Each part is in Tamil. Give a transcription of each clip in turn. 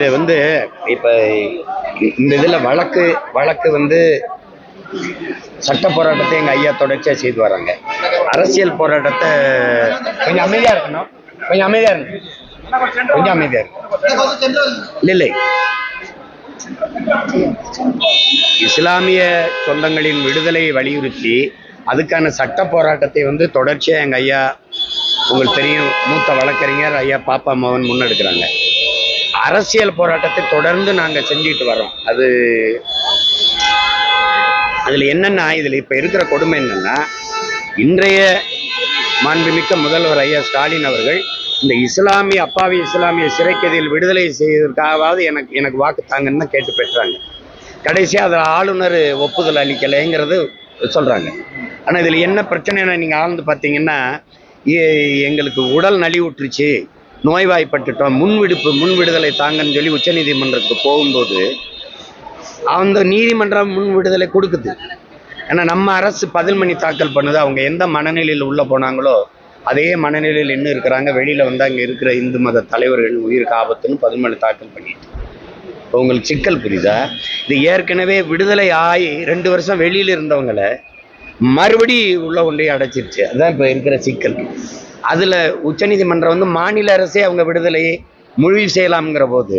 இது வந்து இப்ப இந்த இதுல வழக்கு வந்து சட்ட போராட்டத்தை எங்க ஐயா தொடர்ச்சியா செய்து வராங்க. அரசியல் போராட்டத்தை கொஞ்சம் அமைதியா இருக்கணும், கொஞ்சம் அமைதியா இருக்கு, கொஞ்சம் அமைதியா இருக்கு. இல்லை, இஸ்லாமிய சொந்தங்களின் விடுதலையை வலியுறுத்தி அதுக்கான சட்ட போராட்டத்தை வந்து தொடர்ச்சியா எங்க ஐயா, உங்களுக்கு தெரியும், மூத்த வழக்கறிஞர் ஐயா பாப்பா மோகன் முன்னெடுக்கிறாங்க. அரசியல் போராட்டத்தை தொடர்ந்து நாங்க செஞ்சுட்டு வரோம். அதுல என்னன்னா, இதுல இப்ப இருக்கிற கொடுமை என்னன்னா, இன்றைய மாண்புமிக்க முதல்வர் ஐயா ஸ்டாலின் அவர்கள் இந்த அப்பாவி இஸ்லாமிய சிறைக்கதியில் விடுதலை செய்வதற்காவது எனக்கு வாக்கு தாங்கன்னு கேட்டு பெற்றாங்க. கடைசியா அதில் ஆளுநர் ஒப்புதல் அளிக்கலைங்கிறது சொல்றாங்க. ஆனா இதுல என்ன பிரச்சனைன்னு நீங்க ஆழ்ந்து பார்த்தீங்கன்னா, எங்களுக்கு உடல் நலிவுற்றுச்சு, நோய்வாய்ப்பட்டுட்டோம், முன் விடுதலை தாங்கன்னு சொல்லி உச்ச நீதிமன்றத்துக்கு போகும்போது அந்த நீதிமன்றம் முன் விடுதலை கொடுக்குது. ஏன்னா நம்ம அரசு பதில் மணி தாக்கல் பண்ணுது. அவங்க எந்த மனநிலையில் உள்ள போனாங்களோ அதே மனநிலையில் இன்னும் இருக்கிறாங்க. வெளியில வந்து அங்கே இருக்கிற இந்து மத தலைவர்கள் உயிருக்கு ஆபத்துன்னு பதில் மணி தாக்கல் பண்ணிட்டு, உங்களுக்கு சிக்கல் புரியுதா? இது ஏற்கனவே விடுதலை ஆகி 2 வருஷம் வெளியில இருந்தவங்களை மறுபடி உள்ள கொண்டே அடைச்சிருச்சு. அதுதான் இப்ப இருக்கிற சிக்கல். அதுல உச்ச நீதிமன்றம் வந்து மாநில அரசே அவங்க விடுதலையை முடிவு செய்யலாம்ங்கிற போது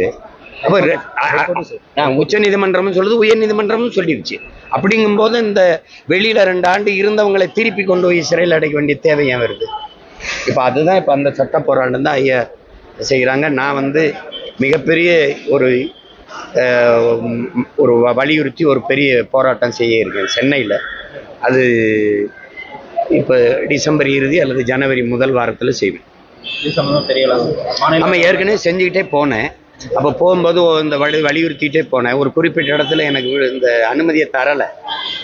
உச்ச நீதிமன்றமும் சொல்லுது, உயர் நீதிமன்றமும் சொல்லிடுச்சு. அப்படிங்கும்போது இந்த வெளியில 2 ஆண்டு இருந்தவங்களை திருப்பி கொண்டு போய் சிறையில் அடைக்க வேண்டிய தேவை ஏன் வருது? இப்ப அதுதான் இப்ப அந்த சட்ட போராட்டம் தான் ஐயா செய்கிறாங்க. நான் வந்து மிகப்பெரிய ஒரு வலியுறுத்தி ஒரு பெரிய போராட்டம் செய்ய இருக்கேன் சென்னையில். அது இப்போ டிசம்பர் இறுதி அல்லது ஜனவரி முதல் வாரத்தில் செய்வேன். நம்ம ஏற்கனவே செஞ்சுக்கிட்டே போனேன். அப்போ போகும்போது இந்த வலியுறுத்திட்டே போனேன். ஒரு குறிப்பிட்ட இடத்துல எனக்கு இந்த அனுமதியை தரலை.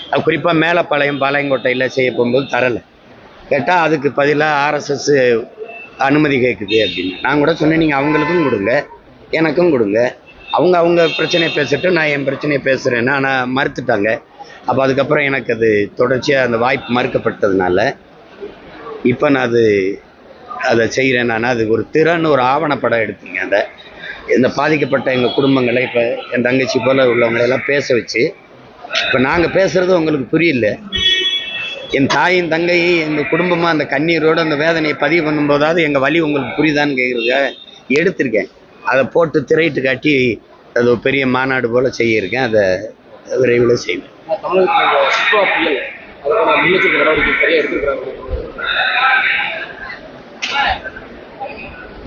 அது குறிப்பாக மேலப்பாளையம் பாளையங்கோட்டையில் செய்ய போகும்போது தரலை. கேட்டால் அதுக்கு பதிலாக ஆர்எஸ்எஸ் அனுமதி கேட்குது அப்படின்னு. நான் கூட சொன்னேன், நீங்கள் அவங்களுக்கும் கொடுங்க, எனக்கும் கொடுங்க, அவங்க பிரச்சனையை பேசிட்டு நான் என் பிரச்சனையை பேசுகிறேன்னு. ஆனால் மறுத்துட்டாங்க. அப்போ அதுக்கப்புறம் எனக்கு அது தொடர்ச்சியாக அந்த வாய்ப்பு மறுக்கப்பட்டதுனால இப்போ நான் அதை செய்கிறேன். நான் அது ஒரு திறன்னு ஒரு ஆவணப்படம் எடுத்தீங்க. அந்த இந்த பாதிக்கப்பட்ட எங்கள் குடும்பங்களை, இப்போ என் தங்கச்சி போல் உள்ளவங்களெல்லாம் பேச வச்சு, இப்போ நாங்கள் பேசுகிறது உங்களுக்கு புரியல. என் தாயின் தங்கையும் எங்கள் குடும்பமாக அந்த கண்ணீரோடு அந்த வேதனையை பதிவு பண்ணும்போதாவது எங்கள் வலி உங்களுக்கு புரியுதான்னு கேட்குறதுக்காக எடுத்திருக்கேன். அதை போட்டு திரையிட்டு காட்டி அது ஒரு பெரிய மாநாடு போல் செய்ய இருக்கேன். அதை விரைவில் செய்வேன்.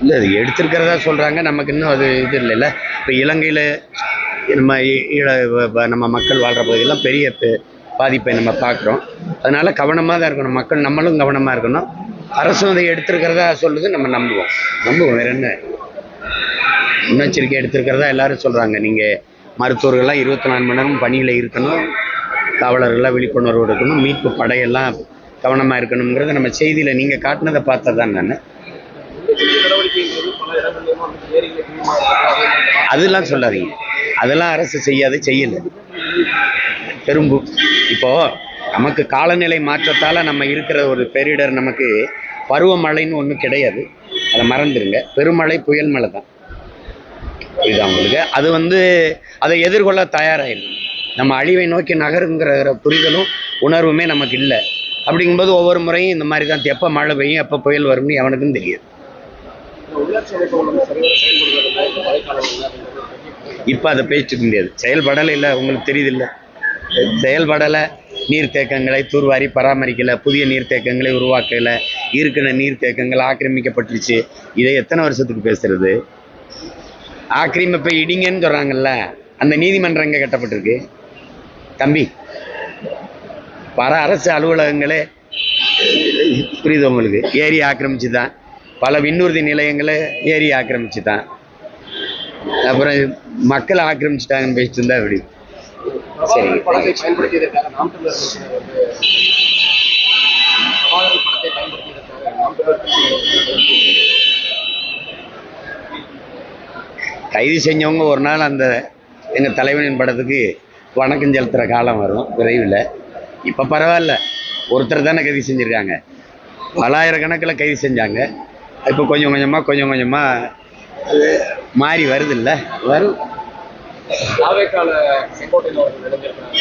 இல்லை, அது எடுத்திருக்கிறதா சொல்கிறாங்க. நமக்கு இன்னும் அது இது இல்லைல்ல. இப்போ இலங்கையில் நம்ம மக்கள் வாழ்கிற பகுதியெல்லாம் பெரிய பாதிப்பை நம்ம பார்க்குறோம். அதனால கவனமாக தான் இருக்கணும். மக்கள் நம்மளும் கவனமாக இருக்கணும். அரசும் அதை எடுத்திருக்கிறதா சொல்லுது, நம்ம நம்புவோம். வேற என்ன, முன்னெச்சரிக்கை எடுத்திருக்கிறதா எல்லாரும் சொல்கிறாங்க. நீங்கள் மருத்துவர்கள்லாம் 24 மணி நேரம் பணியில் இருக்கணும், காவலர்கள்லாம் விழிப்புணர்வு இருக்கணும், மீட்பு படையெல்லாம் கவனமாக இருக்கணுங்கிறத நம்ம செய்தியில் நீங்கள் காட்டினதை பார்த்தா தான். நான் அதெல்லாம் சொல்லாதீங்க, அதெல்லாம் அரசு செய்யலை. பெரும்பு இப்போ நமக்கு காலநிலை மாற்றத்தால் நம்ம இருக்கிற ஒரு பேரிடர், நமக்கு பருவமழைன்னு ஒன்றும் கிடையாது, அதை மறந்துடுங்க. பெருமழை புயல் மழை தான் இது அவங்களுக்கு. அது வந்து அதை எதிர்கொள்ள தயாராகிருக்கு. நம்ம அழிவை நோக்கி நகருங்கிற புரிதலும் உணர்வுமே நமக்கு இல்லை. அப்படிங்கும்போது ஒவ்வொரு முறையும் இந்த மாதிரி தான், எப்போ மழை பெய்யும் எப்போ புயல் வரும்னு எவனுக்கும் தெரியாது. இப்போ அதை பேசிக்க முடியாது. செயல்படலை இல்லை, உங்களுக்கு தெரியுது இல்லை, செயல்படலை. நீர்த்தேக்கங்களை தூர்வாரி பராமரிக்கலை, புதிய நீர்த்தேக்கங்களை உருவாக்கலை, இருக்கிற நீர்த்தேக்கங்கள் ஆக்கிரமிக்கப்பட்டுருச்சு. இதை எத்தனை வருஷத்துக்கு பேசுறது? ஆக்கிரமிப்பை இடிங்கன்னு சொல்கிறாங்கல்ல, அந்த நீதிமன்றம் எங்கே கட்டப்பட்டிருக்கு தம்பி? அரசு அலுவலகங்களே புரியுது உங்களுக்கு, ஏரி ஆக்கிரமிச்சு தான். பல விண்ணூர்தி நிலையங்களை ஏரி ஆக்கிரமிச்சு தான். அப்புறம் மக்கள் ஆக்கிரமிச்சுட்டாங்கன்னு பேசிட்டு இருந்தா எப்படி? சரி, கைது செஞ்சவங்க ஒரு நாள் அந்த எங்கள் தலைவனின் படத்துக்கு வணக்கம் செலுத்துகிற காலம் வரும் விரைவில். இப்போ பரவாயில்ல, ஒருத்தர் தானே கைது செஞ்சுருக்காங்க, பலாயிரக்கணக்கில் கைது செஞ்சாங்க. இப்போ கொஞ்சம் கொஞ்சமாக மாறி வருது இல்ல வரும். தாவேக்கால செங்கோட்டையன் அவர்கள் இணைஞ்சிருக்காங்க.